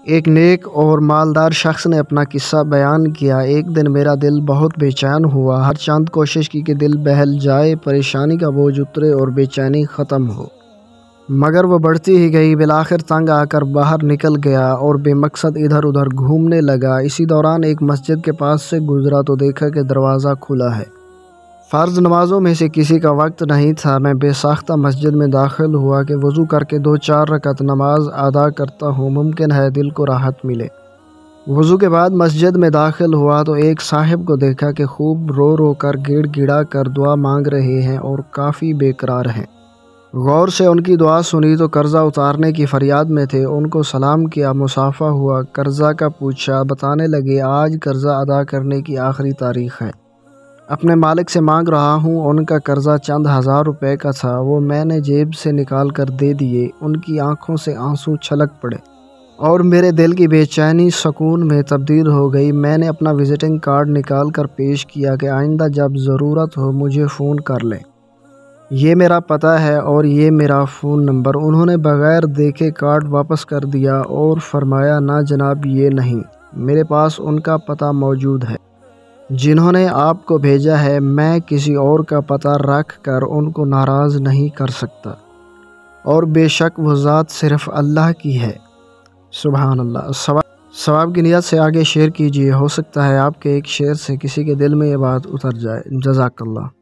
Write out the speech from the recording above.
ایک نیک اور مالدار شخص نے اپنا قصہ بیان کیا۔ ایک دن میرا دل بہت بے چین ہوا۔ ہر چند کوشش کی کہ دل بہل جائے، پریشانی کا بوجھ اترے اور بے چینی ختم ہو، مگر وہ بڑھتی ہی گئی۔ بالآخر تنگ آ کر باہر نکل گیا اور بے مقصد ادھر ادھر گھومنے لگا۔ اسی دوران ایک مسجد کے پاس سے گزرا تو دیکھا کہ دروازہ کھلا ہے۔ فرض نمازوں میں سے کسی کا وقت نہیں تھا۔ میں بے ساختہ مسجد میں داخل ہوا کہ وضو کر کے 2-4 رکعت نماز ادا کرتا ہوں، ممکن ہے دل کو راحت ملے۔ وضو کے بعد مسجد میں داخل ہوا تو ایک صاحب کو دیکھا کہ خوب رو رو کر گڑ گڑا کر دعا مانگ رہے ہیں اور کافی بے قرار ہیں۔ غور سے ان کی دعا سنی تو قرضہ اتارنے کی فریاد میں تھے۔ ان کو سلام کیا، مصافحہ ہوا، قرضہ کا پوچھا۔ بتانے لگے آج قرضہ ادا کرنے کی آخری تاریخ ہے، اپنے مالک سے مانگ رہا ہوں۔ ان کا قرضہ چند ہزار روپے کا تھا، وہ میں نے جیب سے نکال کر دے دیے۔ ان کی آنکھوں سے آنسو چھلک پڑے اور میرے دل کی بے چینی سکون میں تبدیل ہو گئی۔ میں نے اپنا وزٹنگ کارڈ نکال کر پیش کیا کہ آئندہ جب ضرورت ہو مجھے فون کر لیں، یہ میرا پتہ ہے اور یہ میرا فون نمبر۔ انہوں نے بغیر دیکھے کارڈ واپس کر دیا اور فرمایا نہ جناب، یہ نہیں، میرے پاس ان کا پتہ موجود ہے جنہوں نے آپ کو بھیجا ہے۔ میں کسی اور کا پتہ رکھ کر ان کو ناراض نہیں کر سکتا، اور بے شک وہ ذات صرف اللہ کی ہے۔ سبحان اللہ۔ ثواب کی نیت سے آگے شیئر کیجیے، ہو سکتا ہے آپ کے ایک شیئر سے کسی کے دل میں یہ بات اتر جائے۔ جزاک اللہ۔